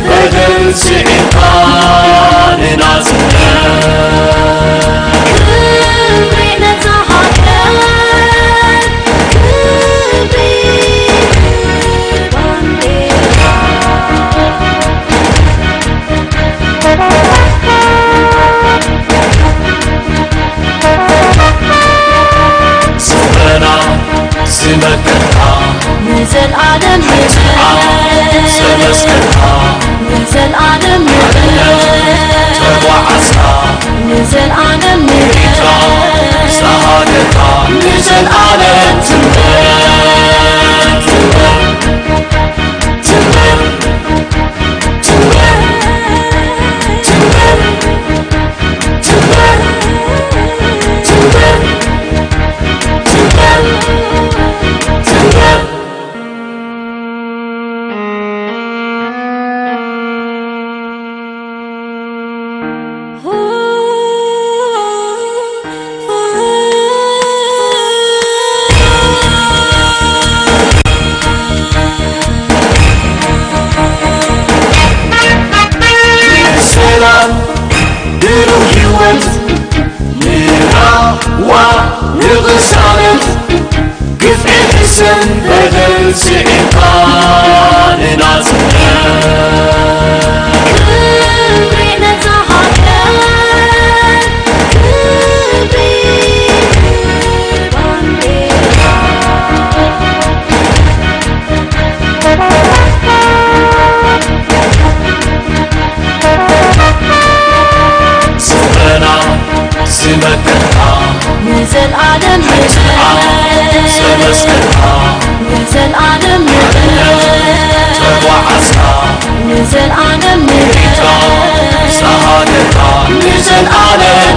بدل سعيقان نازلنا سمكتها نزل عالم سمسكتها نزل عالم توعسها نزل عالم سهادتها نزل عالم بدل سعيقان نازلنا كبرنا تحيان كبري سمنا سمكتها نزل عالم سمسكتها نزل عالم توعسها نزل عالم سهادتها نزل عالم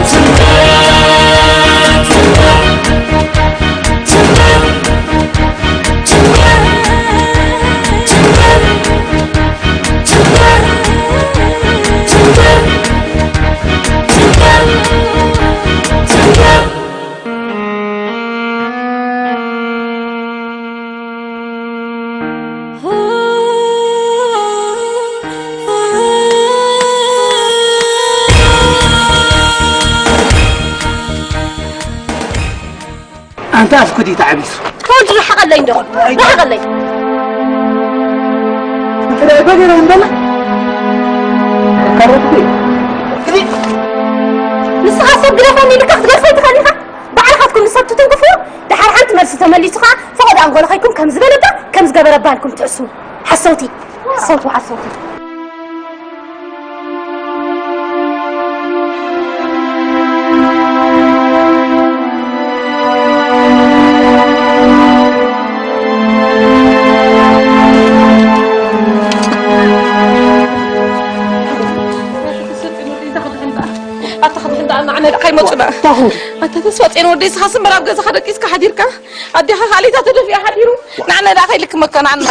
أنت أفكدي تعبيس. كنت راح أقلي ندخل. راح أقلي. أنت لا يبغى عندنا. كروتي. كذي. لسه حاسب جرافني لك أخذ جرفة تخليها. بعرفكم لسه تتنقفوا. ده حرحنت مرسي تملي تخا. فقد أنقول خيكم كم زبالة كم زجبرة بالكم تأسون. حسوتي. صوت وحسوتي. أنت تسوت إنه ودي سخاصم براب جز خدك إسك حديرك أدي خالي تدري في حديرو نعنا لا خيلك مكان عنا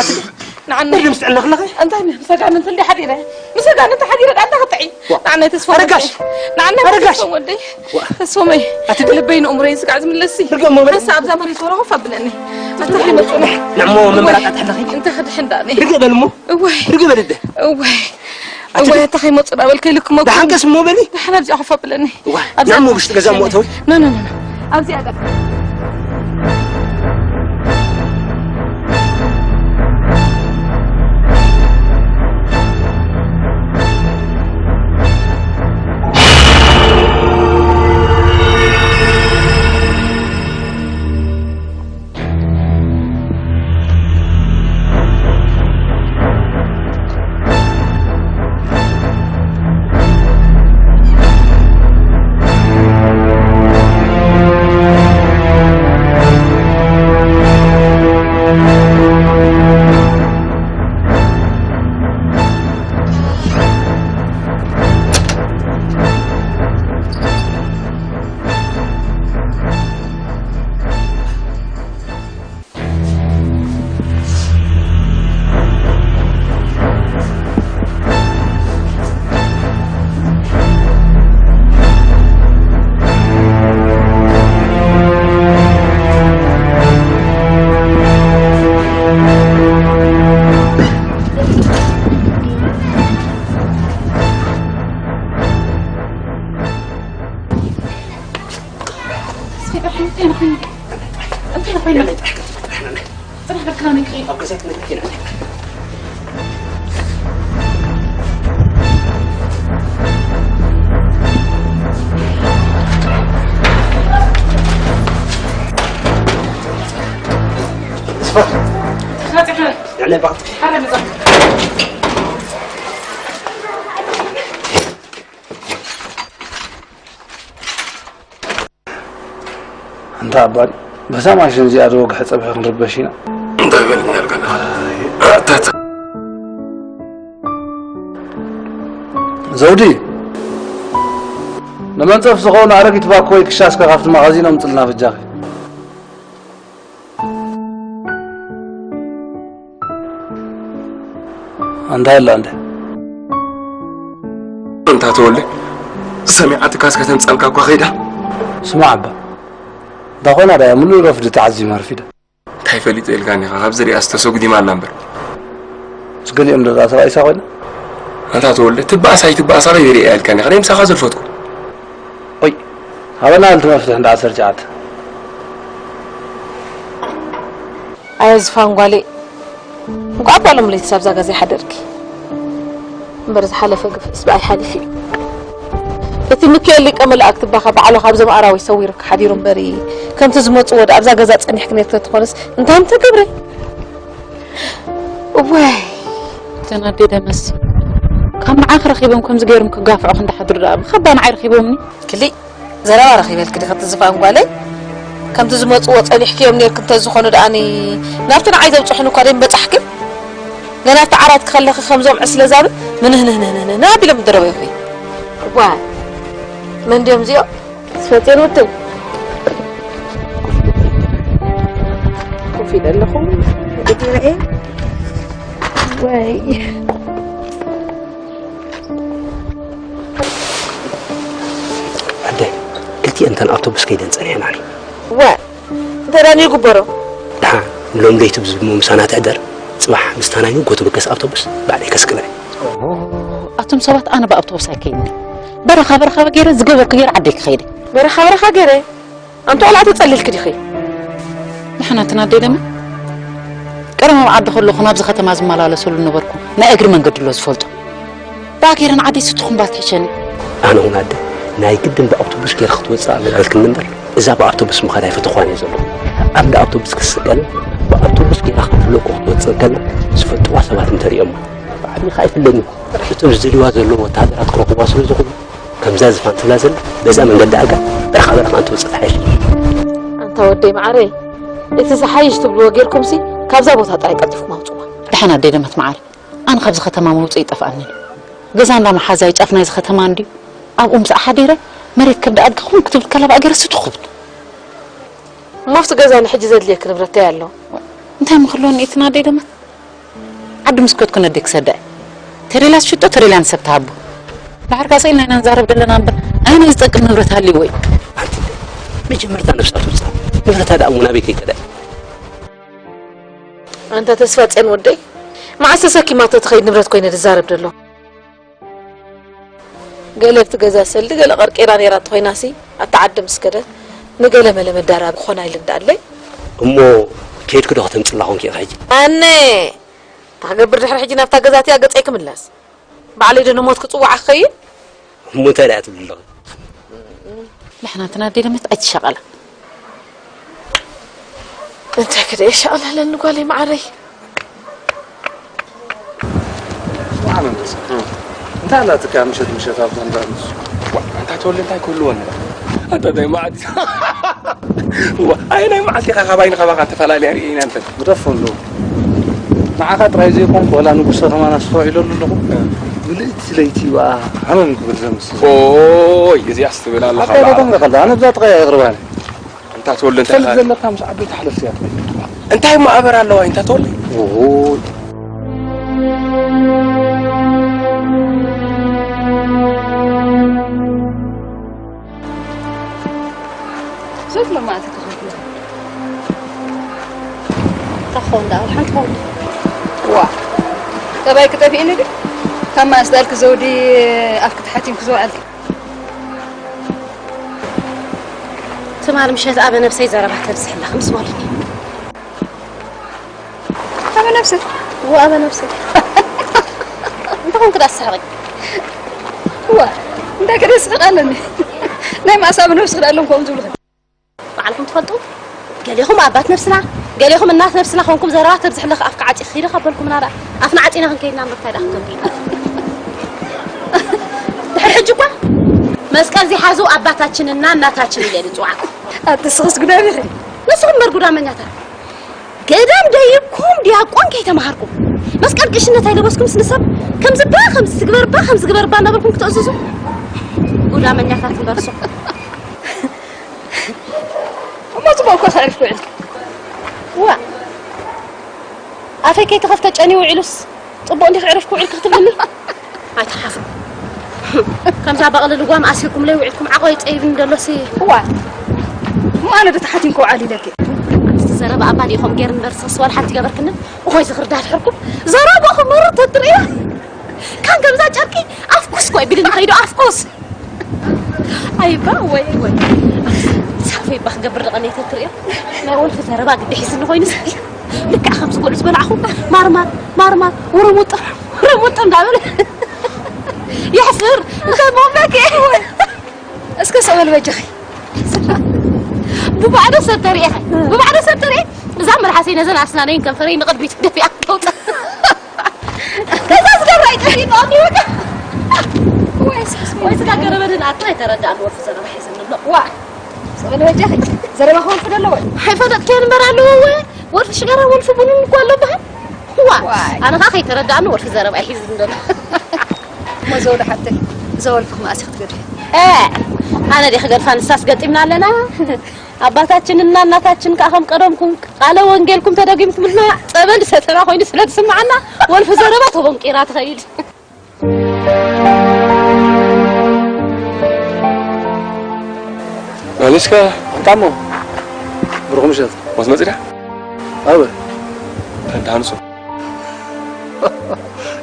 نعنا اللي مستعلق لغي أنت مسجع من تلي حديرة مسجع أنت حديرة أنت قطعي نعنا تسوى رجاش نعنا رجاش ودي تسوى أتدل بين أمرين سك عزم اللسي هسا أبزا مريض وراه فبلني أنت حلي مطلع نعمو من مرات أتحلقي أنت خد حنداني رجع بالمو رجع بالده أوه تخي مصر أول كيلك ما ده حنقس مو بني ده حنا رجع حفا بلني نعمو بش تجزم وقتوي لا أبزي أدك يعني بعض انت عبال بس ما عشان زيادة وقع صبح نربشينا انت قال لي قال زودي لما انت فسقون عرقت باكوي كشاس كغفت المغازين ومطلنا في الجاخي انت هلا انت تقول سمعت كاس كتنصلك اكو خيدا اسمع عبا داخونا دا منو رفد تعزي مرفيدا تاي فليت الغاني خاب زري استسوقدي ما نمبر سقلي ام دا سراي ساقنا انت تقول تبقى صار يري الكاني خلينا مسخاز الفوتكو وي هذا انت مفتح عند 10 ساعات عايز فانغالي وقعد ولا مليت سابزا غازي حدركي برز حلفه قفص باي حلفي اتي مكيل لك امل اكتب باخا بعلى خابزم اراوي يسويرك حديرم بري كنت زمص ود ابزا غزا صنيح كنيت تخلص انت قبري واي تنادي دمس كم معاك رخيبهم كم زغيرم كغافعو خند حدر داب خبان عي رخيبهمني كلي زرا رخيبل كدي خت زفان غالي كم تزمص وصنيح كيم نير كنت زخونو داني نافتنا عايزه وصحنو كارين بصحك لنا تعرات كخلخ خمزوم عسله زاب من هنا نابي لم دربي في واي من ديوم زيو سفتين وتو وفي لكم بدي ايه واي عندي قلتي انت الاوتوبس كيدن صنيحن علي واي تراني غبرو دحا لوم ليت بزمو مسانا تقدر صباح مستانايو قوتو بكس اوتوبس بعدين كسكلاي اتم صبات انا باوتوبس اكيد برخه غير زغبر غير عديك خيدي برخه غير انت ولا تتصلل كدي خي نحنا تنادي لما قرم عاد خلو خناب زختما زمالالسو نبركم نا اجر منقد لو زفلطو باكيرن عادي ستخم باتحشني انا هنا عاد ناي قدم باوتوبس غير خطوه لك المنبر اذا باوتوبس مخاي فتخواني يزلو ام اوتوبس كسقل باوتوبس غير خطوه خطوه تسقل زفتوا سبات انتريوم بعدني خايف لني رحتم زلوا زلو وتعذرات كروكو واسلو زخو كم زاز فانت لازل بزا من قد ألقى برخة أنت وصلت حيش أنت ودي معري إذا صحيش تبلو غيركم سي كابزا بوتا طاي قدف موضوع دحنا ديدمت معري أنا خبز ختما موصي يطفأني غزان لا محازا يطفنا يز ختما عندي أو أمس أحديره مريت كبد أدخل كتب كلام أجر ستخبط ما فت غزان حجي زاد ليك نبرتي يالله أنت مخلون يتنادي دمت عد مسكوت كنا ديك صدق تريلاس شتو تريلان سبتابو بعركا سيلنا نزارب دلنا انا يستقم نبرتها لي وي مجمرتا نفسها توصل نبرت هذا امنا بك كذا انت تسفات ان ودي مع اساسك ما تتخيل نبرت كوين تزارب دلو قالت غزا سل قال قرقيران يرات خويناسي اتعدم سكده نقله ملم الداراب خونا يلم دالي امو كيد كده تنصلاهم كي حاجه اني تغبر دحر حجي نافتا غزاتي اقصيك ملاس بعلي دنو موت كصوع خي مو تلات بالله نحنا تنادي لمت اتشغله انت كده ان شاء الله لن نقولي معري انت لا تكا مشت افضل دانس انت تقول انت كل وانا انت دايما عاد اي نايم عاد خباين خبا تفلالي يعني انت بدفن له معك ترايزيكم ولا نقص كمان اسفعلوا له بليت ليتي وا همم بالزمس اوه يزي استبلا الله خبا انا بذات غير يغرباني انت تقول انت فلذلك خمس عبيت حلف يا انت ما ابر الله انت تقول اوه شوف لما تكون تخون ده الحين تخون وا تبعي كتبي إني دي كم أسألك زودي أفكت حاتين كزوال تمام مشيت أبا نفسي زربت لبس حلا خمس والدني أبا نفسك وأبا نفسي أنت كون كده السحري هو أنت كده سحرالني نايم أصاب نفسك قال لهم كم زول معلكم تفضلوا قال لهم أبات نفسنا قال لهم الناس نفسنا خونكم زربت ترزح لك أفك عاتي خير خبركم نارا أفنا عاتينا هنكينا مرتاح أخذوا حجوا مسكن زي حازو أباتاتشننا እናታችን ይለኝ ጿቅ أتصص قدامي نسون مرغودا منياتا قدام دايكم دياقون كيتمهاركم مسكن قشنه አይለበስኩም ስንሰብ ከምዝ ባ ከምዝ ትግበር ባ ነበርኩም ክትእዝዙ ጎዳ መንያታ ትበርሱ ما تبغى كوس عرفت وعد وا أفكي تخفت ጨኒ وعلوس طبو انت عرفكم وعد كتبلني አይተሓፍ كم زابق للقوام أسيركم لي وعدكم عقوي طيب ندلسي هو ما أنا بتحتينكو عالي لك زرب أبالي خم غير نبرس سوال حتى قبركنا وخوي زغر دار حركم زرب أخو مرة تطريه كان قبل ذا جاركي أفكوس كوي بلي نخيدو أفكوس أي با وي سافي بخ قبر رقني تطريه ما أقول في زرب قد يحس إنه خوي نسي لك خمس قول اسبوع أخو مارمار ورموط ندعمل يحفر انت ما فاك ايه اسكت سوال وجهي ببعد سبتري زعمر حسين زين اسنانين كنفرين قد بيتدفي اكوت كذا زغراي تحي طاقي وجه ويس كان قربنا اطلع ترجع نور في زرب حسن الله وا سوال وجهي زرب هون فدلو حيفدك كان مرالو ورف شجره ولف بنون كله به هو انا خاخي ترجع نور في زرب احيز الله ما زود حتى زول فخ ما أسخت قدر أنا دي خجل فانساس قديمنا لنا أباتاتشن እናታችን كأخم قدمكم قالوا وانجيلكم تدقيمكم لنا طبل ستنا خوين سلات سمعنا والف زربات وبن قيرات خيل معلش كا طعمه برغم شد وز مزرعة أوه انت هنسو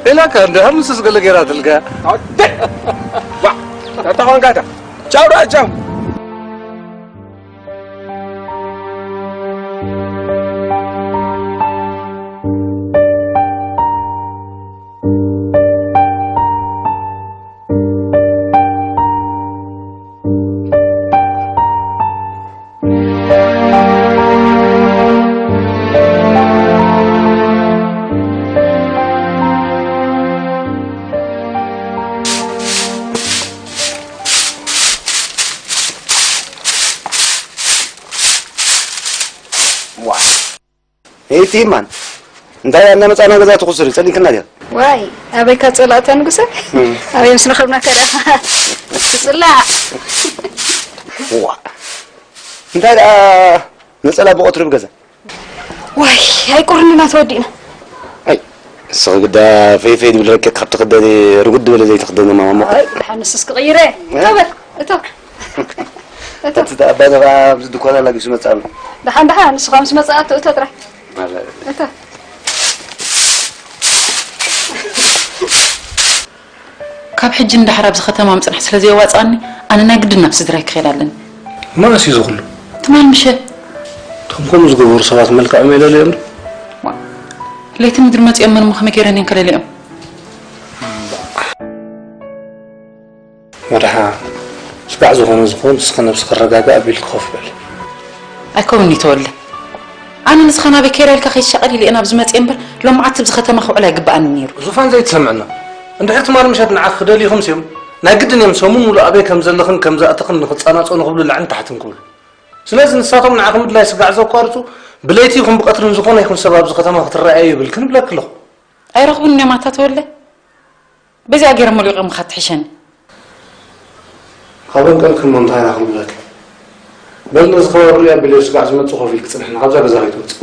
إلا كان ده هم سسقل غيرات الجا وا انت هون قاعدة جاو را جاو ايه تيمان انت انا مصانا غزا تخسر صلي كنا دي واي أبي كتصلات نقصك أبي مسنا خربنا كذا تصلى وا انت نصلا بقطر بغزا واي هاي قرننا تودينا اي سوغدا في بالركك خط قدادي رغد ولا زي تخدم ماما واي حنسس غيره تبر اتو تتابعنا بقى بالدكان لا جسم تصال دحان نس خمس مساعات تطرح اتو كاب حج اندحر ابز ختمه مصنح سلازي واصاني انا ناقد نفس دراي كخيلالن ما نسي زغل تمام مشى تمكم زغور سبات ملك عميل اليوم ليت مدر ما تيمن مخ مكيرنين كلاليم مرحا سبع زخون سخن نفس الرقاقه ابي الخوف بال اكوني تولى انا نسخنا بكيرال كخي شقلي لي انا بزمت يمبر لو معتب زختمه خو على قبا نير زفان زي تسمعنا انت احتمال مشات نعخ دلي خمس يوم ناقدن يوم سمون ولا ابي كم زلخن كم زاتخن نخصاناصو نخبل لعن تحت نقول سلازم نساتهم نعقم لا يسقع زو قارصو بليتيكم بقطر زخون يكون سبب زختمه ترأي بالكن بلا كله اي رغبني ما تتولى بزي اغير مليق مخطحشن خبرن قالكم منطقه ناخذ لك بل نزخور يا بليس قاعد زمت خوفي كصحنا غزا غزا هيتوت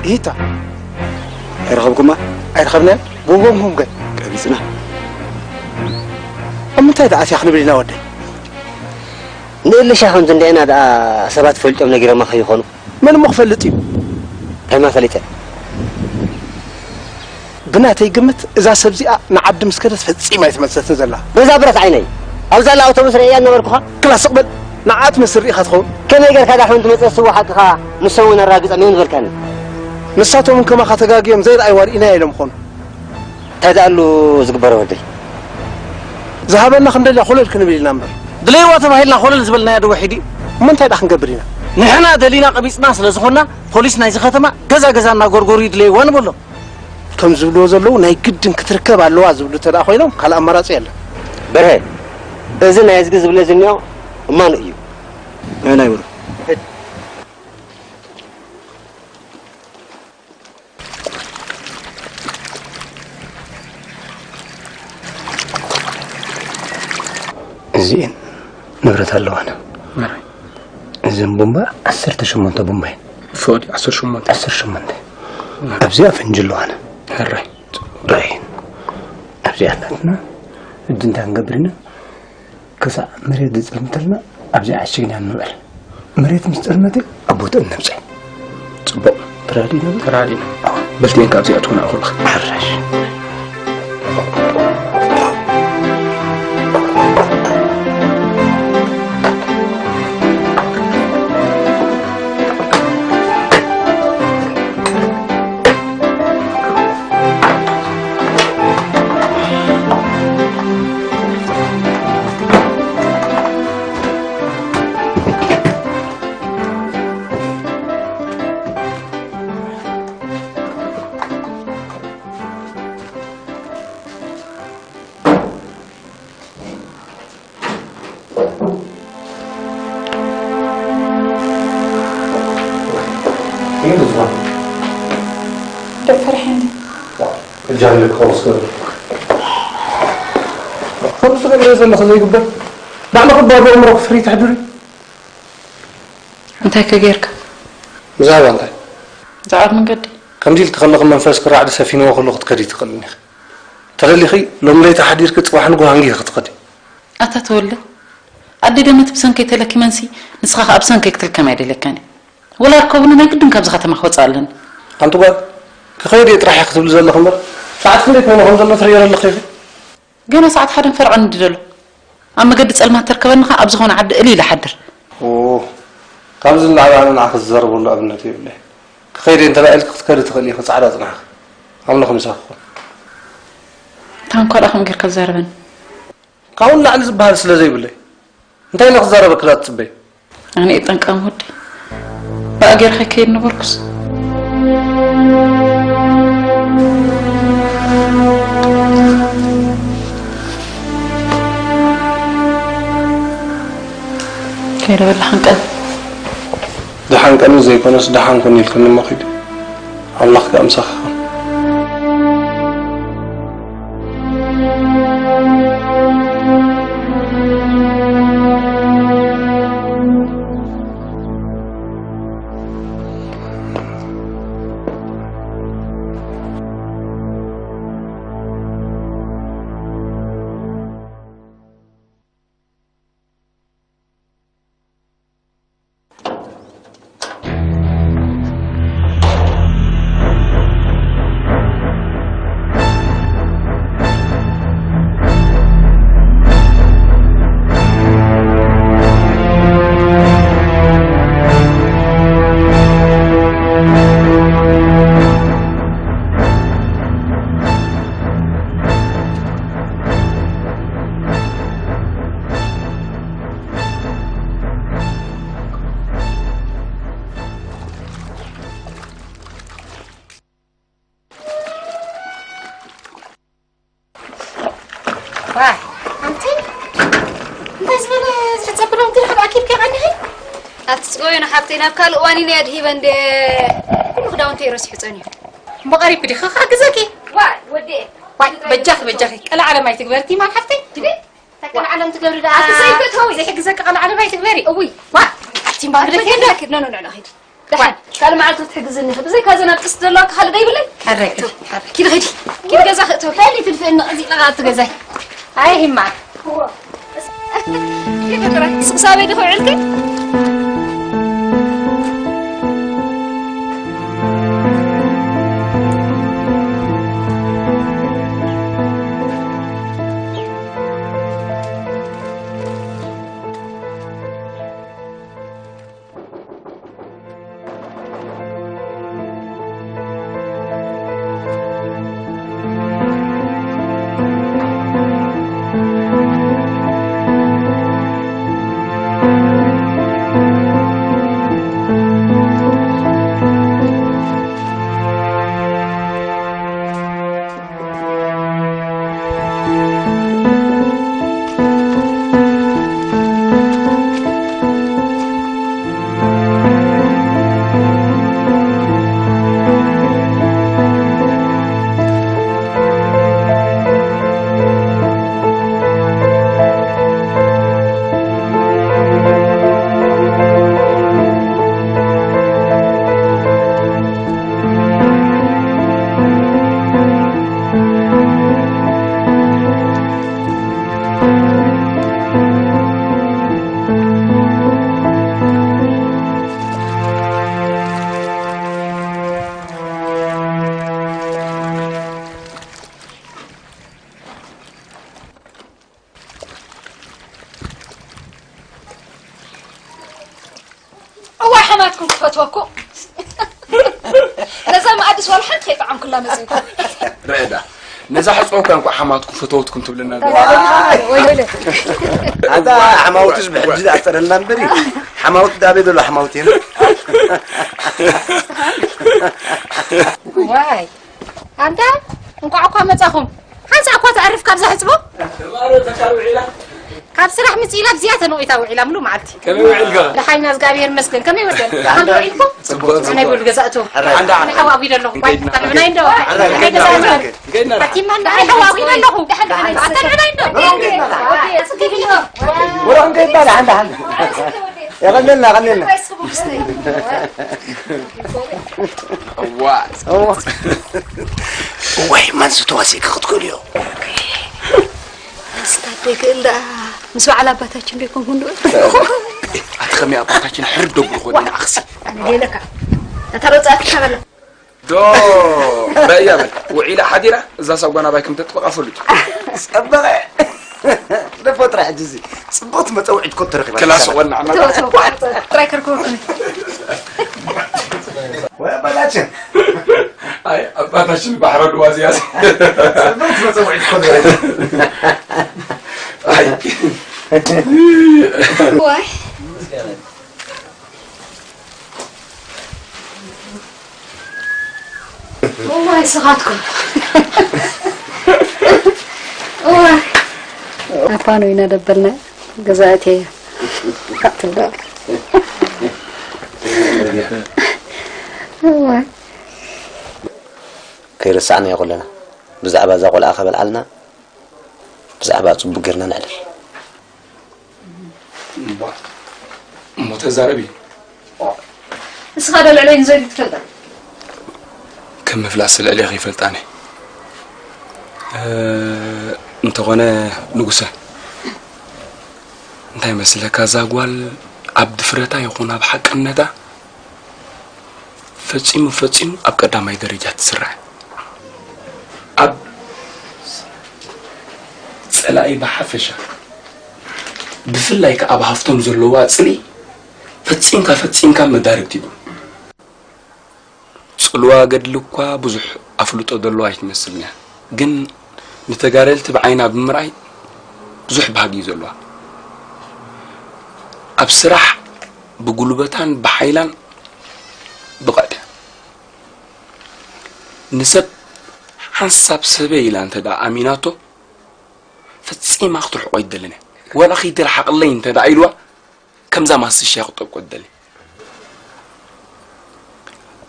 هيتا يرخبكم أيرخبنا بوهم هم قد كابيسنا أم أنت دعاتي أخنا بلينا ودي نقول شاحن زندنا دا سبات فلت أم نجرا ما خيخونه من مخفلتي هاي ما فلتة بناتي قمت إذا سبزي نعد مسكرة فتسي ما يتمسس نزلها بس أبرز عيني أو زال أوتوبيس رئيان نمركها كلا سقبل نعات مسري خدخو كم يقدر كذا حين تمسسوا حقها مسوون الراقص أمين غير نساتو من كما خاتقاقيم زي الأيوار إنا يلم خون تدعلو زقبر ودي ذهبنا خندل خلل كنبي نمبر دلي واتما هيلنا خلل زبلنا يا وحيدي من تايد أخن قبرينا نحنا دلينا قبيس ناس لزخونا بوليس نايز ختما جزا نا غورغوري دلي وان بولو كم زبلو زلو ناي قدن كتركب على زبلو تدا خوينم قال امراص يلا بره اذا نايز زبلو زنيو ما نيو انا يورو زين نبرت اللوانه زين بومبا 18 بومبا فودي 18 أبزي أفنجلو أنا هراي راين أبزي أحلاتنا الدنيا نقبرنا كذا مريض زلمتلنا أبزي عشقني عن نوال مريض مستلمتي أبوت النفسي صبوا ترادينا بلتين كابزي أتونا أخلق حرش الجاهل خلاص كده خلاص كده لازم نخليه يقبل بعد خبر بعمرك فري تحضري انت كغيرك زعل انت زعل من قدي كم جيل تخلق المنفس كرعد سفينه وخلق تكري تقلني ترى اللي خي لو مليت حدير كتصبح نقول هنجي تقدي اتتولى ادي دمت بسنكي تلكي منسي نسخه ابسنكي تلكم عيد لكاني ولا ركبنا ما قدن كبز ختم خوصالن انت قال كخير يطرح يكتب زل خمر ساعات فليت من خمر ترير اللخيف جانا ساعات حدا فرع ندلو اما قد تسال تركبنا ابز هون عد قليل حدر اوه كابز اللعبه انا اخذ الزرب ولا ابنتي بالله كخير انت لا لك تكري تخلي صعدات نح عملنا خمسه تان كل اخم غير كزاربن كاون لا على بحال سلازي بالله انت لا خزاربك لا تصبي انا يطنقم ودي بقى غير خكيد نبركس كيف ولا حنقل دحان كانوا زي كونس دحان كوني الكل ما خيد الله كامسخ أتسقون حبتنا بكال واني نادي بند كل خداون تيرس حصاني بقريب بدي خخ حجزكي ودي بجاك كلا على ما تكبرتي ما حفتي تبي تكون علم تقولي ده أتسيفت هوي زي حجزك على ما تكبري أوي وا تيم بقى لكن لا لا لا خير دحين قال ما عرفت تحجزني بزي كذا نقص دلوك خالد يبلي حرك كده غدي كده جزا خطو ثاني في الفين نقزي لغات جزاي هاي هم معك هو كيف ترى سابي دخل علتي فتوكو لازم ما أدرس ولا حد كيف عم كلها مزيد رأيدا نزاح صوك كان حماتكم فتوتكم تبلنا ويلي هذا حماوتش بحجز أكثر لنا نبري حماوت دابيد ولا حماوتين واي أنت نقعكم متأخم حنس أقوى تعرف كابز حسبه كاب سرح مسيلة بزيادة نوعي وعيلا ملو معتي كم يوعيل لحين ناس قابير مسكن كم يودن عنده عيلكم أنا يقول جزأته أنا حوابي له طب من أين ده أنا جزأته حتى ما أنا حوابي له حتى من أين ده ورا نجيب بالي عنده يا غنينا وي ما نسيتوا هسيك خد كل يوم استعطيك إلا نسوا على باتاችን بيكون هندو أتخمي أباتاችን حردو بخودنا أخسي أنا جيلك أترزقك شغلة دو بأي أبد وعيلة حديرة إذا سوقنا بايكم تطبق أفولي صبغي لفترة عجزي صبوت ما توعد كنت رخي كلاس ولنا عمل ترايكر كوركني ويا بلاتشن أي أباتاችን بحر الوازيات صبوت ما توعد كنت واي والله صغاتكم والله أبانو ينادبلنا جزاتي قتل والله كيرسعنا يقول لنا بزعبة زاقول آخر بالعلنا بزعبة صبو قرنا نعلل متزاربي اسخاد العلين زي تفضل كم مفلس الأليغ يفلتاني انت غنى نقصه انت يمثلك زاقوال عبد فرتا يكون بحق الندى فتصيم أب قدامي درجات سرع أب سلاي بحفشة بفلايك أب هفتم زلوات سلي فتسين كا مدارب تيبو صلوا قد لكوا بزح أفلوت أدلوا عيش نسلنا جن نتجارلت بعينا بمرأي بزح بهاجي زلوا أبصرح بقلوبتان بحيلان بقعد نسب حسب سبيل أنت دا أميناتو فتسين ما أخطر قيد لنا ولا خيت الحق الله أنت دا أيلوا كم زمان الشيخ طب قدلي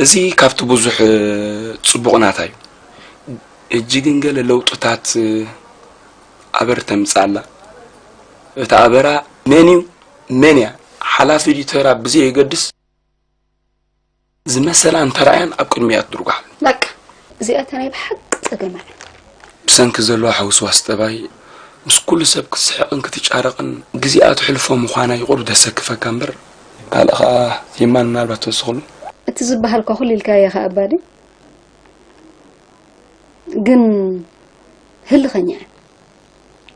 زي كافت بزح تصبغنا تاي الجيجن قال لو تطات أبرتم سالا تأبرا منيا حلافي دي ترى بزي يقدس زمثلا أنت رأيان أبكر مئات دروجة لك زيادة أنا بحق تجمع بسنك زلوا حوس واستباي مش كل سبك السحقن كتجارقن جزيئات حلفهم مخانا يقولوا ده سكفة كامبر قال يمان نالبا توصلوا تزبها الكحول الكاية خابادي جن هل خنيا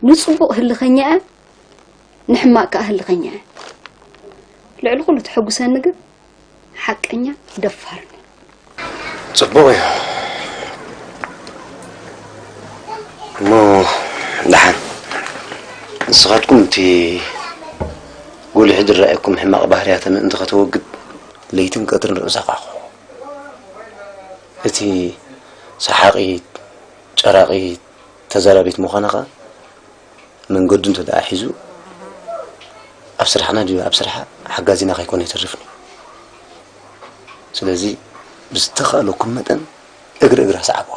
نصبو هل خنيا نحماك هل خنيا لعل كل تحقسان نجد حقنيا دفرني صبوي مو دحن نسخاتكم انتي قولي حدر رأيكم حماق بحريات ان انت خطوقد ليتن قدر نرزقاقو اتي سحاقي جراقي تزاربيت مخانقة من قدن تدعى حيزو أبصرحنا ديو أبصرحة حقازينا خيكون يترفني سلازي بستخالكم مدن اقر صعبوا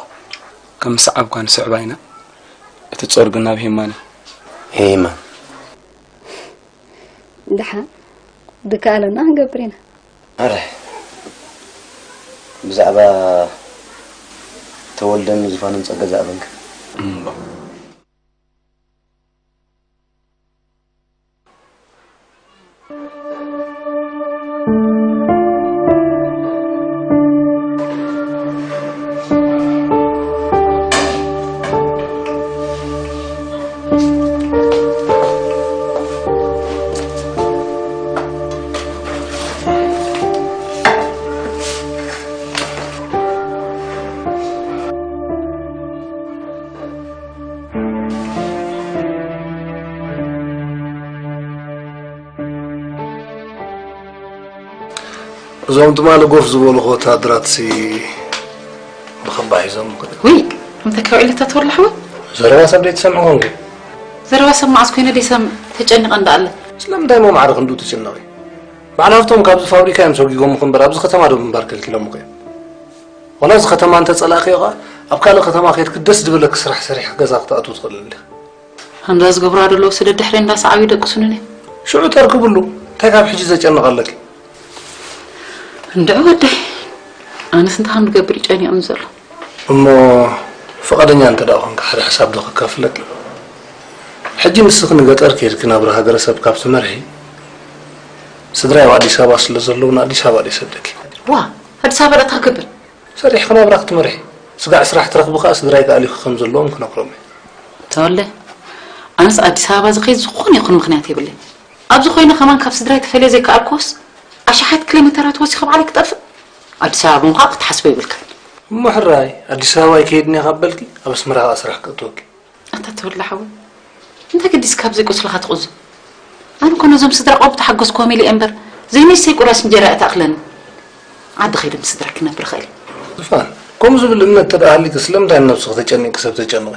كم صعب كان صعبينا تتصرقنا بهماني هيما دحا دكالنا قبرنا أره بزعبا تولدن زفانن صقا زعبنك زوم تمال غوف زبول خوتا دراتسي بخباي زوم كده وي انت كوعلي تطور لحوي زروا سبدي تسمعون زروا سمع اسكوينه دي سم تجنق انداله سلام دايما معرق ندو تسنوي معناتهم كابز فابريكا يمسوقيكم مخن برابز ختما دو مباركل كيلو مخي ولا ز ختما انت صلاخيغا اب كاله ختما خيت كدس دبلك سرح سريح غزا قطاتو تخلل هنداز غبر ادلو سد دحري اندا صعبي دقسونني شو تركبلو تكاب حجي زچنقلك ندعو ودي انا سنت هم غبر يچاني انزل امو فقدنيا انت داخن كحد حساب دخ كفلك حجي مسخن غطر كيركنا بر هاجر سب كاب سمرحي سدراي وادي سابا سلازلونا ادي سابا دي صدق وا هاد سابا تاكبر صريح خنا براك تمرحي سقع سراح تركبك سدراي قالي خمزلوم كنقرم تولى انا ادي سابا زخيز زخون يكون مخنيات يبلي ابزو خوينا كمان كاب سدراي تفلي زي كابكوس اشحات كيلومترات وسخب عليك طرف ادي سابا مقاق تحسبي بالك محراي ادي سابا كيدني قبلكي ابس مرا اسرح قطوك انت تولى حول انت قديس كاب زي قصلها تقز انا كنا زم صدر قبط حقس كوميلي امبر زي نسي قراس انجرا تاقلن عاد خير مصدرك نبر خير فان كم زبل ان تدعالي تسلم داي نفسك تجني كسب تجني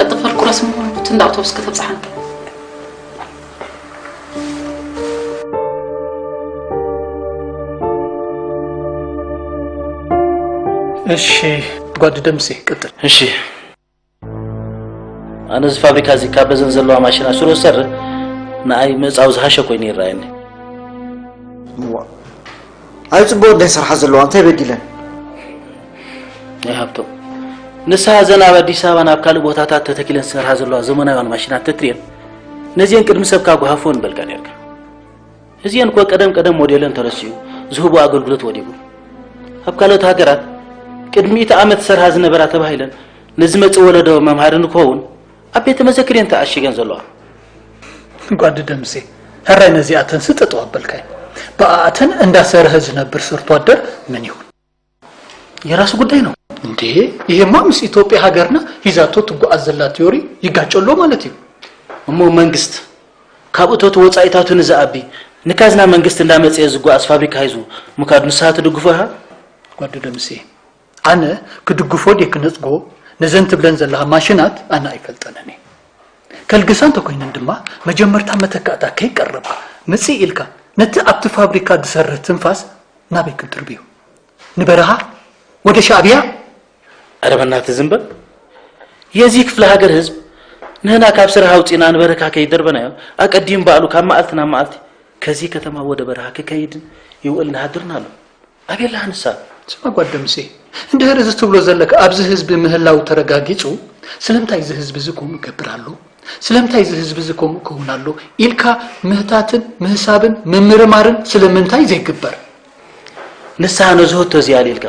الطفل قراس مو تنداو توبس كتب صحن እሺ ጓድ ደምሴ ቀጥል እሺ أنا ز فابريكا زي كابزن زلوا ماشينا سرو سر ناي مصاو زهاشه كوين يراين أي صبور ده سرح زلوا أنت بديلن يا هبطو نسا زنا بديس أنا بكال بوتاتا تتكلن سرح زلوا زمنا وان ماشينا تترين نزين قدم سبكا غافون بلغان يركا هزين كو قدم موديلن ترسيو زهبو اغلغلت وديبو هبكالو هاجرات قدميت عامت سرح زنبرا تبايلن نزمت ولدو ممهرن كون أبيت مذكرين تأشيجن زلوا. قاد دمسي هراي نزياتن ستتو بالكاي بقاتن እንዳ ሰርህዝ ነበር ሰርቶ አደር ምን ይሁን የራሱ ጉዳይ ነው እንዴ ይሄማ ምስ ኢትዮጵያ ሀገርና ይዛቶ ትጓአዘላ ቲዮሪ ይጋጨሎ ማለት ይው እሞ መንግስት ካብቶት ወጻይታቱን ዘአቢ ንካዝና መንግስት እንዳመጽ የዝጓስ ፋብሪካ ይዙ ሙካድ ንሳት ድግፎሃ ጓድ ደምሲ አነ ክድግፎ ዲክነጽጎ نزنت بلن زلها ماشينات أنا أيفلتنني كالجسان تكوين عندما مجمرتها متكاتا كي قربها مسي إلكا نت أبت فابريكا دسرت تنفاس نابي كنتربيو نبرها وده شعبيا أنا بنات زنبل يزيك في الهاجر حزب نهنا كاب سرها وطينا نبركا كيدربنا اقديم بالو كما مالتنا مالت كزي كتما ወደ በረሃ ከከይድን ይውል ናድርናሉ አቤላ አንሳ ስማ ጓደምሴ እንደ ህዝብ ብሎ ዘለከ አብዝ ህዝብ ምህላው ተረጋግጹ ስለምታይ ህዝብ ዝቆም ይገብራሉ ስለምታይ ህዝብ ዝቆም ከሆናሉ ኢልካ ምህታትን ምህሳብን መምርማርን ስለምንታይ ዘይግበር ንሳህ ነው ዝሆት ተዚያል ኢልካ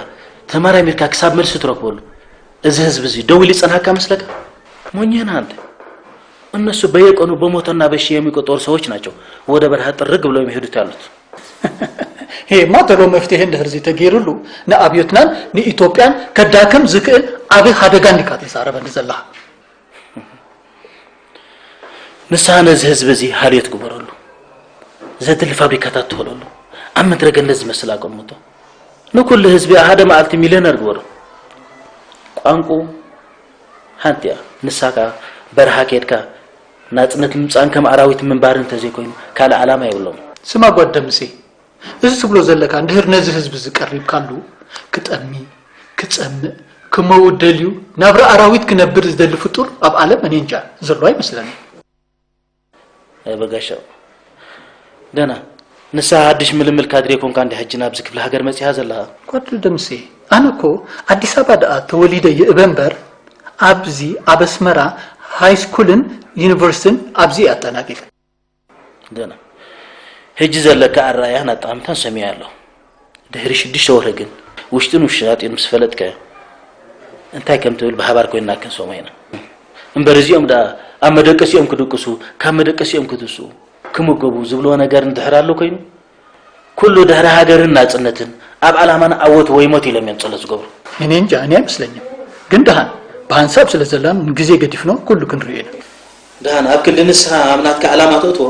ተማራ ሚልካ ክሳብ መልስ ትረክቦሉ እዚ ህዝብ እዚ ደውል ይጸናካ መስለካ ሞኝና አንተ እነሱ በየቀኑ በሞተና በሺ የሚቆጠሩ ሰዎች ናቸው ወደ በረሃ ጥርግ ብለው የሚሄዱት ያሉት ይሄ ማተሎ መፍትሄ እንደ ህርዚ ተገይሩሉ ለአብዮትናን ለኢትዮጵያን ከዳከም ዝክል አብ ሀደጋ እንዲካት ይሳረበ እንደዘላ ንሳነ ህዝብ እዚ ሀልየት ጉበረሉ ዘትል ፋብሪካታት ተወለሉ አመድረገ እንደዚህ መስላ ቆምቶ ንኩል ህዝብ አሃደ ማልቲ ሚሊዮነር ጉበሩ ቋንቁ ሃንቲያ ንሳካ በረሃ ከድካ ናጽነት ምጻን ከማራዊት መንባርን ተዘይኮይኑ ካለ ዓላማ ይብሎም ስማ ጓደምሴ እዚ ብሎ ዘለካ እንደህር ነዚህ ህዝብ ዝቀርብ ካሉ ክጠሚ ክጸም ከመውደልዩ ናብራ አራዊት ክነብር ዝደል ፍጡር አብ ዓለም እኔ እንጃ ዘሎ አይመስለኝ በጋሻው ደና ንሳ አዲስ ምልምል ካድሬ ኮንካ እንደ ሐጅና ብዝክፍለ ሀገር መጽያ ዘላ ጓደምሴ አነኮ አዲስ አበባ ተወሊደ የእበንበር አብዚ አበስመራ ሃይ ስኩልን ዩኒቨርሲቲን አብዚ ያጠናቀቀ ደና ሄጅ ዘለካ አራያና ጣምታን ሰሚያለሁ ደህርሽ ዲሽወረግን ውሽጥን ውሽጣጤን መስፈለጥከ እንታይ ከምትብል በሐባር ኮይና ከሶማይና እንበርዚዮም ዳ አመደቀሲዮም ክድቅሱ ካመደቀሲዮም ክትሱ ክምገቡ ዝብሎ ነገር እንድህራሉ ኮይኑ ኩሉ ደህራ ሀገርን ናጽነትን አብ ዓላማና አወት ወይሞት ይለም ያንጸለስ ገብሩ እኔ እንጃ እኔ አይመስለኝም ግን ደሃን በሐንሳብ ስለዘላም ጊዜ ገዲፍ ነው ኩሉ ክንሪየና ደሃን አብክል ንሳ አምናት ከዓላማት ወጥቶ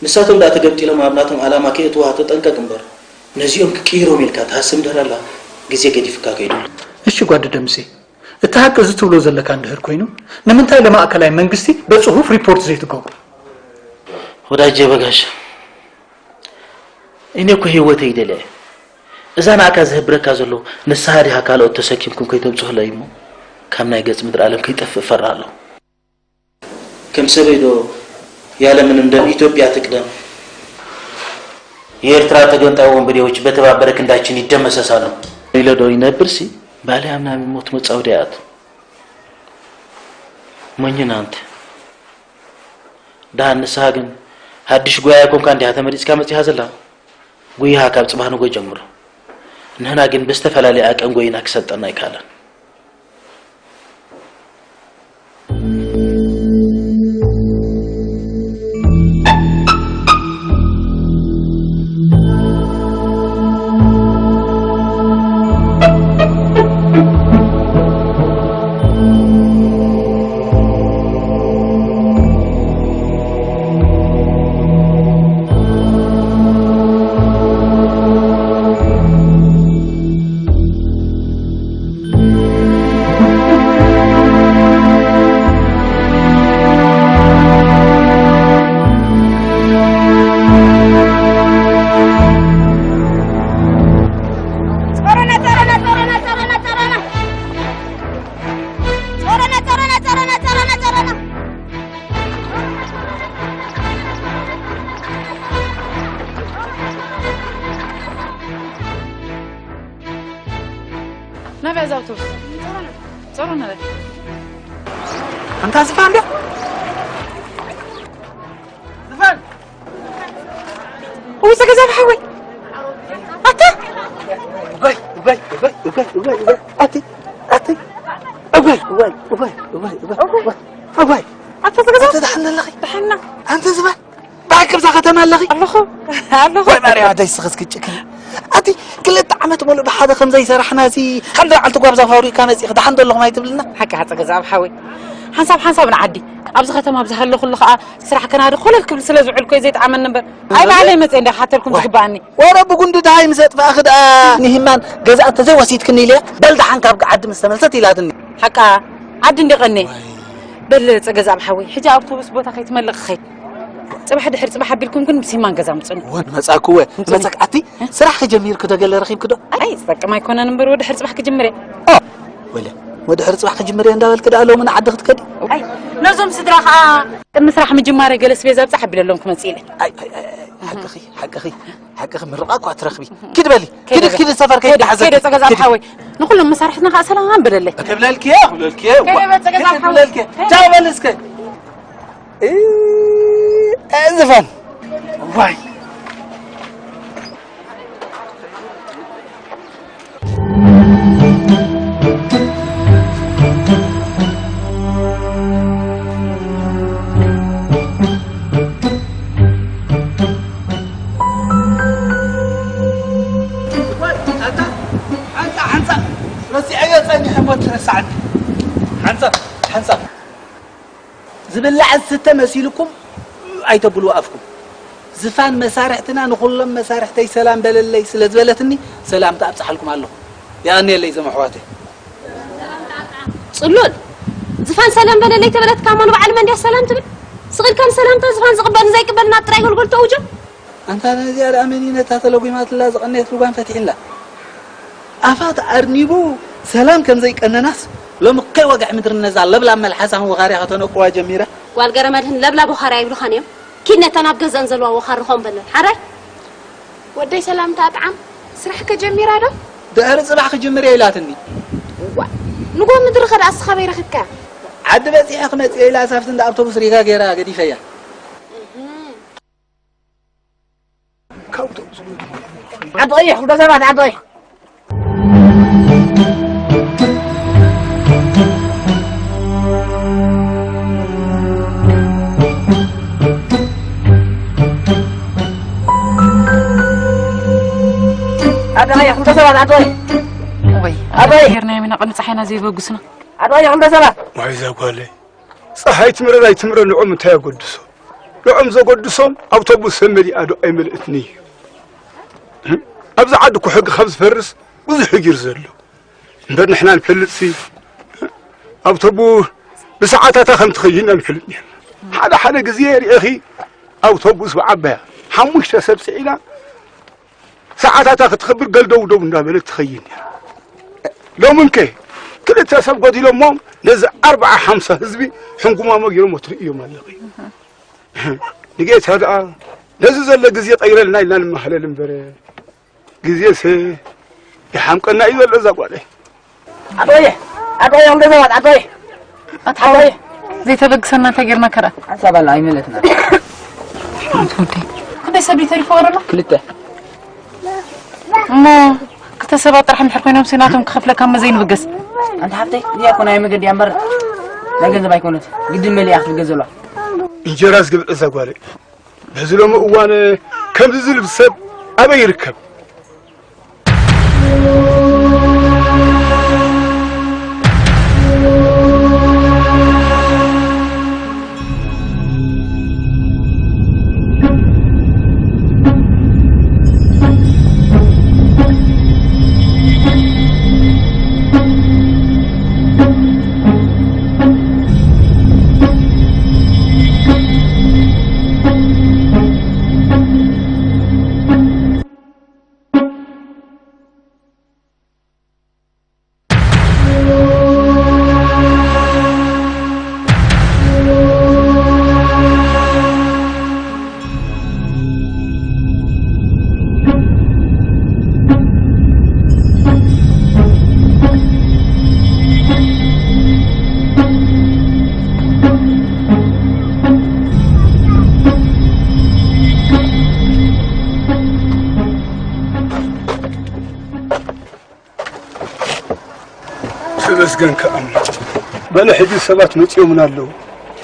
ንሳቶም ዳ ተገብጥሎም አምናቶም ዓላማ ከየት ውሃ ተጠንቀቅ እንበር ነዚኦም ከቂሮ ሚልካ ታስም ደራላ ጊዜ ገዲፍ ካከይዱ እሺ ጓድ ደምሴ እታቀዝ ትብሎ ዘለካ እንደህር ኮይኑ ለምንታይ ለማዕከላዊ መንግስቲ በጽሁፍ ሪፖርት ዘይትገብሩ ወዳጄ በጋሽ እኔ እኮ ህይወቴ ይደለ እዛና አካዝ ህብረካ ዘሎ ንሳሃዲ አካለው ተሰኪምኩም ከይተብጽሁ ላይሞ ካምናይ ገጽ ምድር ዓለም ከይጠፍ ፈራለሁ ከም ሰበይዶ ያለ ምን እንደ ኢትዮጵያ ትቅደም የኤርትራ ተገንጣይ ወንበዴዎች በተባበረ ክንዳችን ይደመሰሳሉ ይለዶ ይነብርሲ ባለ አምናሚ ሞት መጻውዲያት ማንኛንተ ዳን ሳግን ሐዲሽ ጎያ ኮንካ እንዲያ ተመሪጽካ መጽያ ዘላ ጎያ ካብ ጽባህ ነው ጀምሮ ነህና ግን በስተፈላሊ አቀን ጎይና ከሰጠና ይካላል انت زفان ده زفان هو سكزاب حوي اتا وي وي وي وي وي اتي اتي وي وي وي وي وي اتا سكزاب دحنا لغي دحنا انت زفان باكب زختم لغي اللخو اللخو وي ماري عدي سخس كيتشكل اتي كلت عمت مولو بحدا خمزه يسرحنا سي حمد على تقوى فوري كان سي دحن دلو ما يتبلنا حكى حتسكزاب حوي حنساب نعدي ابز ختم ابز هلو كل خا صراحه كان هذا كل الكل سلا زعل كوي زيت عمل نمبر اي بعلي مت عندي حتى لكم تقبعني ورا بقندو داي مسط فاخذ نهمان جزات تزوسيت كني ليه بل دحن كاب قعد مستملست يلاتني حكا عد ندي غني بل صغزاب حوي حجا اوتوبس بوتا كيتملق خيت صباح دحر صباح حبيلكم كن بسيمان غزام صن وين مساكوه مساك اتي صراحه جميل كده قال رخيم كده اي صدق ما يكون نمبر ودحر صباح كجمري ولا ودحر صباح كجمري اندابل كده لو من عدخت كدي اي نزوم سدراخ مسرح مجماري جلس بيزا بصحب لهم كمصيله اي حق اخي من رقاق وترخبي كده بالي كده سفر كده حزك كده تغزا حوي نقول مسارحتنا خاصه بلله كبلالك يا كده تغزا حوي جاو بلسك زفان واي زبلع الستة مسيلكم أي تبلوا أفكم زفان مسارحتنا نقول مسارحتي سلام بللي سلزبلتني سلام تأبصح لكم الله يعني اللي زم حواتي صلول زفان سلام بللي تبلت كمان بعلم من سلام تبل صغير كان سلام تزفان زقبل زي قبلنا تراي قلت توجه أنت أنا زيادة أمينة تاتلوبي ما تلاز قنيت لبان فتحين لا أفات أرنيبو سلام كم زي كأن ناس لو مكي وقع مدر النزال لبلا من الحسن وغاري خطن أقوى جميرة والقرمدهن لبلا بخاري يبلو خانيم كنا تنابق زنزلوا وخارهم بلن حراي ودي سلام تاطعم سرحك جميرة دو دهر صباح جميرة إلاتني نقول مدر خد أصحابي رخدك عد بس حكمت إلى سافت عند أوتوبوس ريكا غيرها قدي فيا عضيح وده زباد عضيح عضيح وده زباد عضيح وي غيرنا من قنص حنا زي بوغسنا عضيح وده زباد وعايزة قالي صحي تمر نعم تاي قدسو نعم زو قدسهم أوتوبوس سمدي أدو أيمل إثني أبزع عدكو حق خبز فرس وزي حق يرزلو نبر نحنا نفلت فيه أوتوبوس بساعات تاخم تخيلنا نفلتني حدا قزير يا أخي أوتوبوس وعبها حموش تسب سعينا ساعات تاخد تخبر قل دو نابل تخيلني لو ممكن كل تسب قدي لهم مام نزع 4-5 حزبي حنكم ما يوم تري يوم اللقي لقيت هذا نزل قزيه طير لنا إلا المحل المبرة قزيه سه يحمقنا إذا لزق عليه عضيح وده زباد عضيح أتحضيح زي تبقسنا تجرنا كرا حسب الله عملتنا تودي كنت سبري تليفون ولا كلته ما كنت سبات راح نحرقينهم سيناتهم كخفله كم زين بقس أنت حفتي دي أكون أيام قد يامبر لا جزء بايكونت قد الملي أخذ الجزء له إنجراز قبل لزق عليه بهزلهم وانا كم تزل بسب أبي يركب مسجن كأم بلا حدي سبات متيو من الله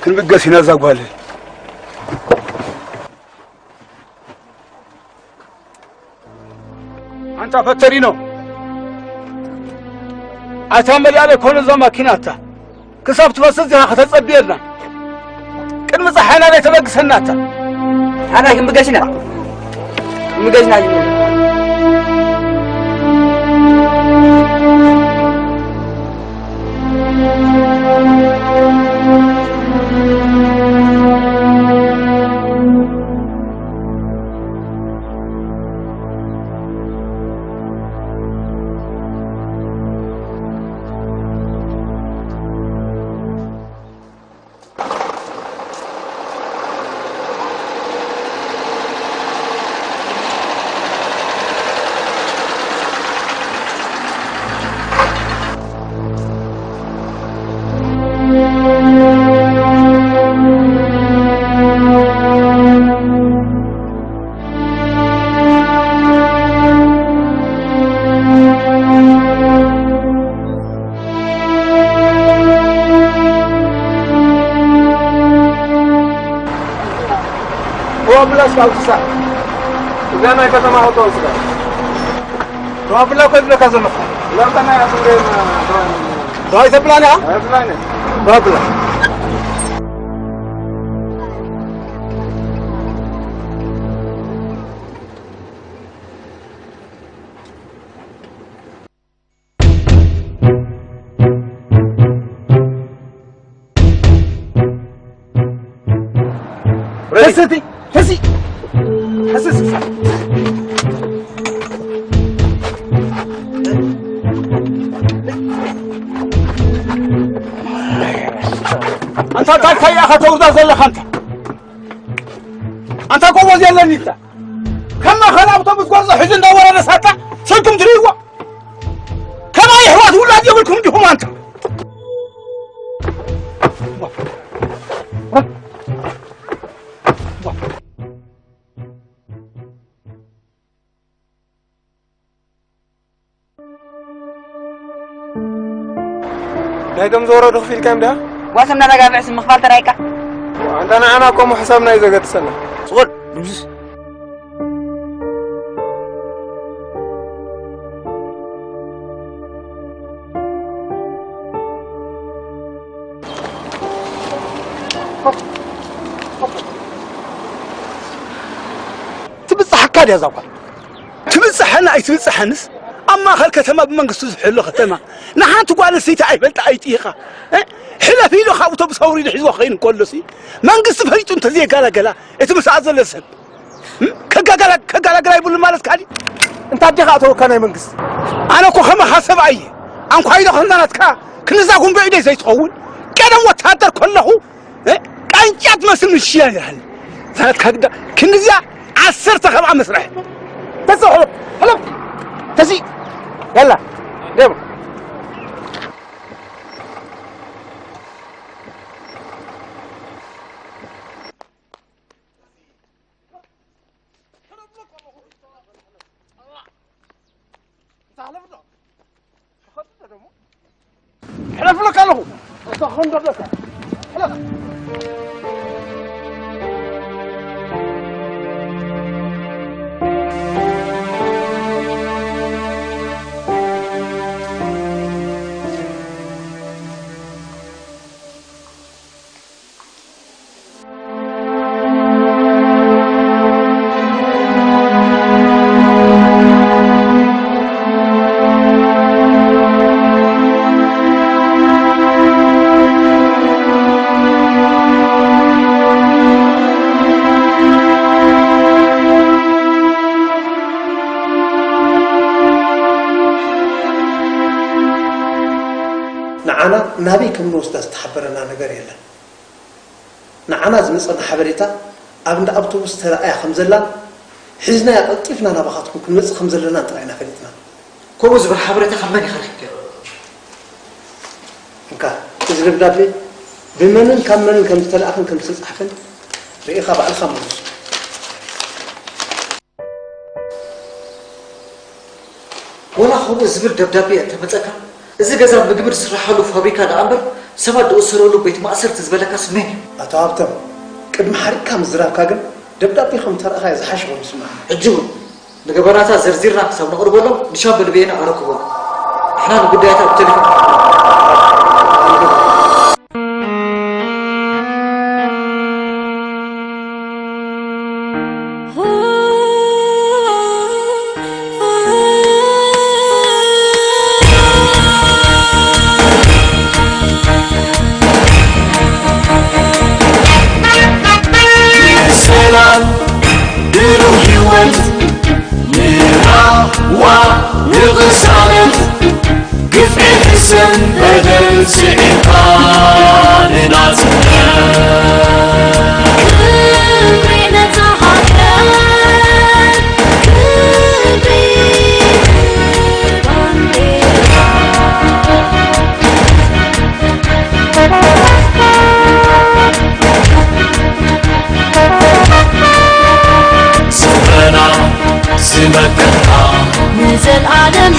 كن بقاسينا زاقوالي أنت فترينو أتعمل على كل زمان كناتا كسبت فسزها ختصبيرنا كن مصحنا على تبقى سناتا أنا كن بقاسينا هو بلاش كاوتسا إذا ما يكتم هو توصل هو بلا كل بلا كذا نفع لا تنا يا سيدي راي تبلاني ها تبلاني بلا حسيتي حسي حسس انت تعرف يا اخي تودا زلك انت قوم يلني انت كما خلا اوتوبيس غرز حزن دور انا ساتا سلكم دريوا كما يحوات ولاد يقولكم ديهم انت نايدم زورو دخل كام ده واسمنا رجع بعس المخبار ترايكا عندنا كم حسابنا إذا قد سنة صغر نمسس تبصح كاد يا زوال تبصحنا أي تبصحنس أما خل كتما بمنقص حلو ختما نحن تقول سيت أي بلت أي تيخا حلا في له خاوته بصوري لحزوا خين كله سي منقص فريتو أنت زي قلا إنت عزل السب كقلا يقول مالك كادي أنت أدي خاطر كان منقص أنا كو خما حسب أي أنا كايدا خلنا نتكا كنزاكم بعيد زي تقول كذا وتهدر كله كان جات مسلم الشيء يعني ثلاث كذا كنزا عسرت خبع مسرح تسحب حلو تسي يلا ديم حلف لك له تخون لك حلف نعنا نبي كم نوست استحبرنا نجاريلا نعنا زمصنا حبريتا أبدا أبتوس ترى أي خمزلان حزنا يقطفنا نبخاتكم كل مص خمزلنا ترينا فريتنا كوز بحبريتا خمني خليك إنك تجرب دافي بمنن كم تلاقن كم تصحفن رئي خبأ الخمس ولا خو زبر دبدابي أنت متأكد إذا جزر بجبر سرحلو فابريكا الأمبر سبعة أسرة له بيت ما أسرت زبالك اسمه أتعبتم كد محرك كم زراف كاجن دبدابي خم ترى خايز حشو اسمه عجول لجبراتها زرزيرنا سونا قرب له نشاب البينا أراكوا إحنا بداية التلفون بدل سعيقان ناسنا كبرنا تحكان كبري سبنا سمكتها نزل عالم